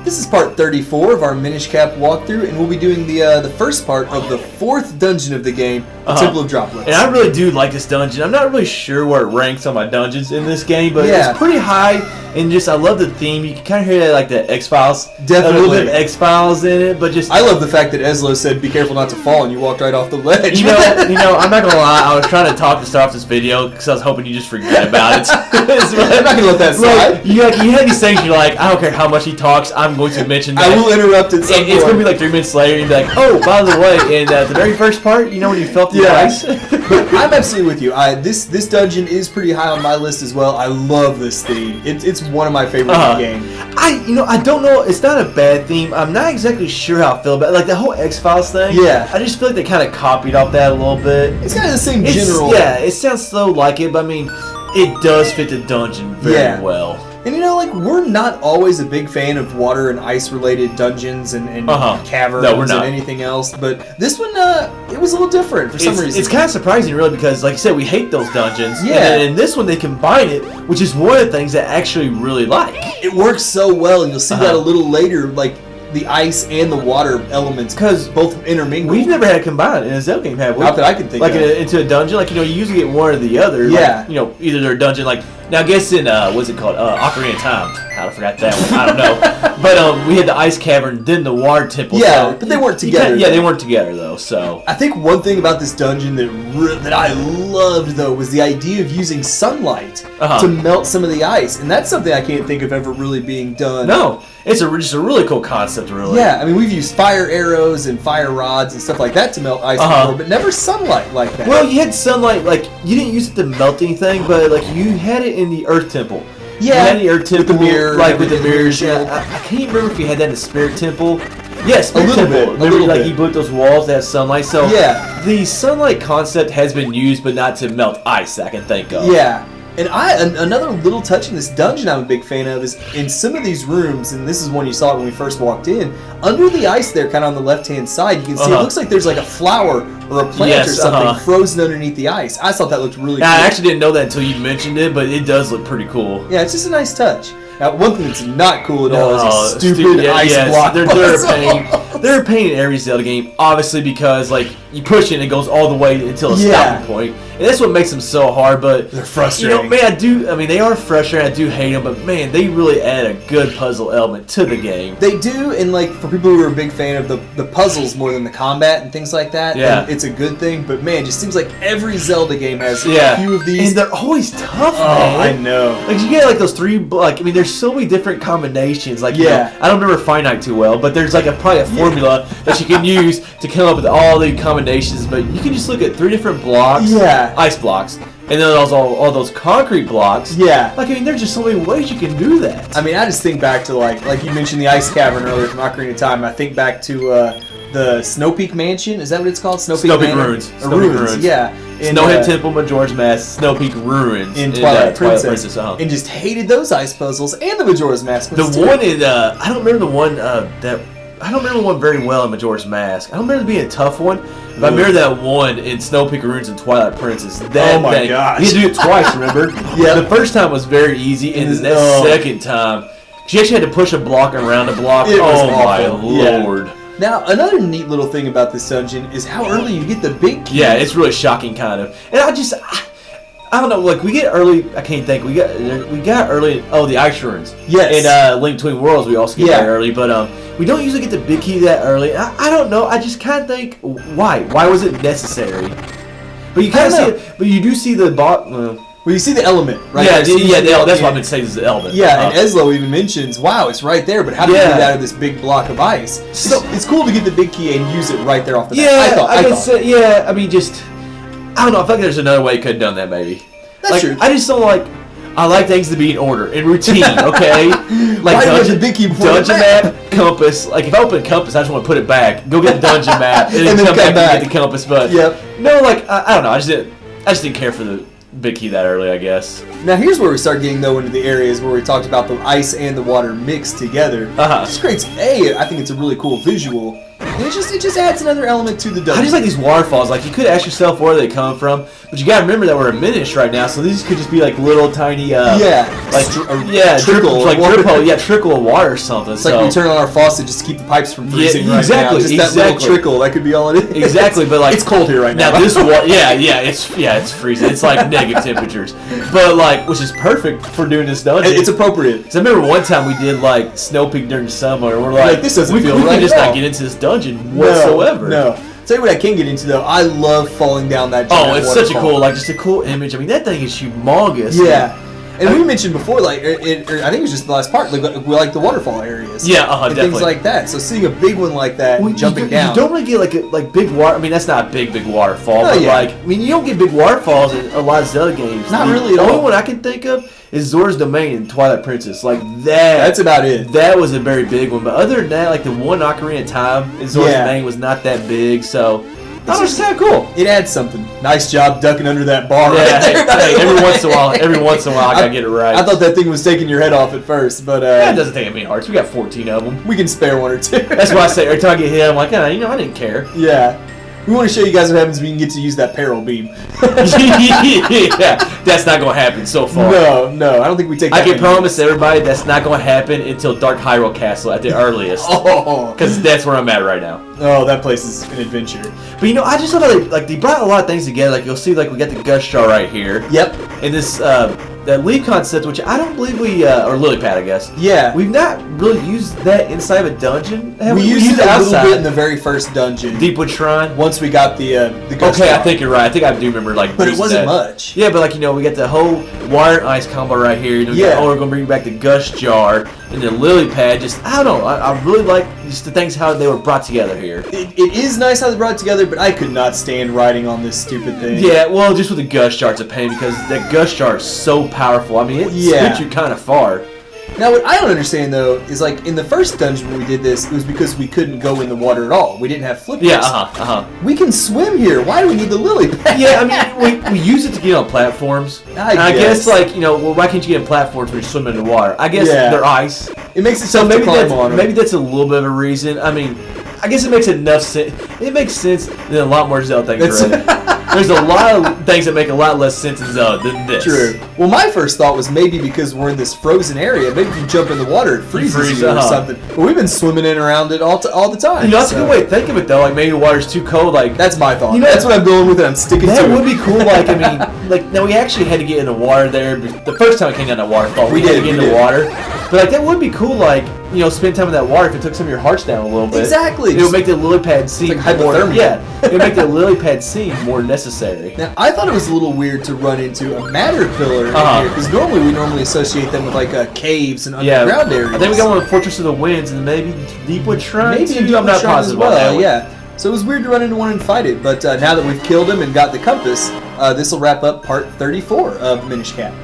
This is part 34 of our Minish Cap walkthrough, and we'll be doing the first part of the 4th dungeon of the game, the Temple of Droplets. And I really do like this dungeon. I'm not really sure where it ranks on my dungeons in this game, but it's pretty high, and just I love the theme. You can kind of hear that, like the X-Files. Definitely. A little bit of X-Files in it, but just... I love the fact that Eslo said, be careful not to fall, and you walked right off the ledge. You know, I'm not going to lie, I was trying to talk to start off this video, because I was hoping you just forget about it. I'm not going to let that slide. Like, you had these things, you're like, I don't care how much he talks, I'm going to mention that. I will interrupt at some point. It's going to be like 3 minutes later, and you'll be like, oh, by the way, in the very first part, you know when you felt the ice? But I'm absolutely with you. This dungeon is pretty high on my list as well. I love this theme. It's one of my favorites in the game. I don't know. It's not a bad theme. I'm not exactly sure how I feel about it. Like the whole X-Files thing. Yeah. I just feel like they kind of copied off that a little bit. It's kind of the same general. Yeah, it sounds so like it, but I mean, it does fit the dungeon very well. And you know, like, we're not always a big fan of water and ice related dungeons and caverns and anything else, but this one, it was a little different for some reason. It's kind of surprising, really, because, like you said, we hate those dungeons. Yeah. And in this one, they combine it, which is one of the things that I actually really like. It works so well, and you'll see that a little later, like, the ice and the water elements, because both intermingle. We've never had it combined in a Zelda game, have we? Not that I can think of. Like into a dungeon, like, you know, you usually get one or the other. Yeah. Like, you know, either they're a dungeon, like, now I guess in, what's it called? Ocarina of Time. I forgot that one. I don't know. But we had the ice cavern, then the water temple. Yeah, so but they weren't together. Yeah, they weren't together, though, so. I think one thing about this dungeon that I loved, though, was the idea of using sunlight to melt some of the ice. And that's something I can't think of ever really being done. No. It's just a really cool concept, really. Yeah, I mean, we've used fire arrows and fire rods and stuff like that to melt ice before, but never sunlight like that. Well, you had sunlight, like, you didn't use it to melt anything, but, like, you had it in the Earth Temple. Yeah, you had the Earth Temple, with the mirror, like, with the mirrors. Yeah, I can't even remember if you had that in the Spirit Temple. Yeah, Spirit Temple. Remember, like, you blew those walls that have sunlight? So, yeah, the sunlight concept has been used, but not to melt ice that I can think of. Yeah. And another little touch in this dungeon I'm a big fan of is in some of these rooms, and this is one you saw when we first walked in, under the ice there, kind of on the left-hand side, you can see it looks like there's like a flower or a plant or something frozen underneath the ice. I thought that looked really cool. I actually didn't know that until you mentioned it, but it does look pretty cool. Yeah, it's just a nice touch. Now, one thing that's not cool at all is these stupid ice block puzzles. They're a pain in every Zelda game, obviously, because like you push it and it goes all the way until a stopping point. And that's what makes them so hard, but they're frustrating. You know, man, they are frustrating, I do hate them, but man, they really add a good puzzle element to the game. They do, and like for people who are a big fan of the puzzles more than the combat and things like that, it's a good thing, but man, it just seems like every Zelda game has a few of these. And they're always tough, man. I know. Like you get like those three, like, I mean, there's so many different combinations. Like, you know, I don't remember Finite too well, but there's like probably a formula that you can use to come up with all the combinations, but you can just look at 3 different blocks, ice blocks, and then all those concrete blocks. Yeah. Like, I mean, there's just so many ways you can do that. I mean, I just think back to, like you mentioned the ice cavern earlier from Ocarina of Time. I think back to the Snow Peak Mansion. Is that what it's called? Snow Peak Ruins. Ruins. Yeah. Snowhead Temple, Majora's Mask, Snow Peak Ruins. In Twilight Princess. And just hated those ice puzzles and the Majora's Mask ones, one in, I don't remember the one I don't remember one very well in Majora's Mask. I don't remember it being a tough one, but I remember that one in Snow Peak Ruins and Twilight Princess. Oh my gosh. You had to do it twice, remember? Yeah. The first time was very easy, and then the second time, she actually had to push a block around a block. My lord. Now, another neat little thing about this dungeon is how early you get the big key. Yeah, it's really shocking, kind of. And I don't know, like, we get early, I can't think, we got early, the Ice Ruins. Yes. And Link Between Worlds, we also get there early, but we don't usually get the big key that early. I don't know, I just kind of think, why? Why was it necessary? But you kind of see it, but you do see the well, you see the element, right? Yeah, that's what I've been saying is the element. Yeah, and Eslo even mentions, wow, it's right there, but how do you get out of this big block of ice? So it's cool to get the big key and use it right there off the bat. Yeah, I mean, just, I don't know, I feel like there's another way you could have done that, maybe. That's true. I just don't I like things to be in order, in routine, okay? Like dungeon map, compass. Like, if I open a compass, I just want to put it back. Go get the dungeon map, and then come back and get the compass. But, no, like, I don't know, I just didn't care for the big key that early, I guess. Now here's where we start getting though into the areas where we talked about the ice and the water mixed together. This creates I think it's a really cool visual. And it just adds another element to the dungeon. I just like these waterfalls. Like, you could ask yourself where they come from, but you gotta remember that we're a Minish right now, so these could just be like little tiny trickle of water or something. It's like we turn on our faucet just to keep the pipes from freezing right exactly, now. Just that little trickle, that could be all it is. Exactly, but like it's cold here right now. Now this water, it's freezing. It's like negative temperatures, but like, which is perfect for doing this dungeon. It's appropriate. Because I remember one time we did like Snow Peak during summer, and we're like, this doesn't feel we right can just at all. not get into this dungeon whatsoever. No. Tell you what I can get into though. I love falling down that giant waterfall. Such a cool, just a cool image. I mean, that thing is humongous. Yeah. And we mentioned before, like, I think it was just the last part, like, we like the waterfall areas. Yeah, and definitely. things like that. So seeing a big one like that, jumping down. You don't really get like big water. I mean, that's not a big waterfall. But like, I mean, you don't get big waterfalls in a lot of Zelda games. Not really at all. The only one I can think of is Zora's Domain in Twilight Princess. Like that. That's about it. That was a very big one. But other than that, like the one Ocarina of Time in Zora's Domain was not that big. So. It's just kind of cool. It adds something. Nice job ducking under that bar. Yeah, right there. Every once in a while, I gotta get it right. I thought that thing was taking your head off at first, but it doesn't take any hearts. We got 14 of them. We can spare one or two. That's why I say every time I get hit, I'm like, I didn't care. Yeah. We want to show you guys what happens when you get to use that peril beam. Yeah, that's not going to happen so far. No, I don't think we take that. I can promise everybody that's not going to happen until Dark Hyrule Castle at the earliest. Because that's where I'm at right now. Oh, that place is an adventure. But I just love how they brought a lot of things together. Like, you'll see, like, we got the Gush Jar right here. Yep. And this, that leaf concept, which I don't believe or lily pad, I guess. Yeah. We've not really used that inside of a dungeon. We used it a little bit in the very first dungeon. Deepwood Shrine. Once we got the Gush Jar. I think you're right. I think I do remember, like, but it wasn't much. Yeah, but, like, we got the whole water and ice combo right here. We're going to bring back the Gush Jar and the lily pad. Just, I don't know. I really like just the things, how they were brought together here. It is nice how they brought it together, but I could not stand riding on this stupid thing. Yeah, well, just with the Gush Jar, it's a pain because that Gush Jar is so powerful. I mean, it spits you kind of far. Now, what I don't understand, though, is, like, in the first dungeon when we did this, it was because we couldn't go in the water at all. We didn't have flippers. Yeah, We can swim here. Why do we need the lily pad? Yeah, I mean, we use it to get on platforms. I guess, like, why can't you get on platforms when you're swimming in the water? I guess they're ice. It makes it so maybe that's a little bit of a reason. I mean, I guess it makes enough sense. It makes sense than a lot more Zelda things already. There's a lot of things that make a lot less sense in Zelda than this. True. Well, my first thought was maybe because we're in this frozen area, maybe if you jump in the water, it freezes you or something. But we've been swimming in around it all the time. That's a good way to think of it, though. Like, maybe the water's too cold. Like, that's my thought. That's what I'm going with, and I'm sticking to it. That would be cool. Like, I mean, like, now we actually had to get in the water there. The first time we came down that waterfall, we had to get in the water. But, like, that would be cool, like, spend time in that water if it took some of your hearts down a little bit. Exactly. It would make the lily pad seem like hypothermia. It would make the lily pad seem more necessary. Now, I thought it was a little weird to run into a matter pillar in here, because we associate them with, like, caves and underground areas. I think we got one with Fortress of the Winds and maybe Deepwood Shrine. Maybe too. I'm not positive as well. on that Yeah. So it was weird to run into one and fight it, but now that we've killed him and got the compass, this will wrap up part 34 of Minish Cap.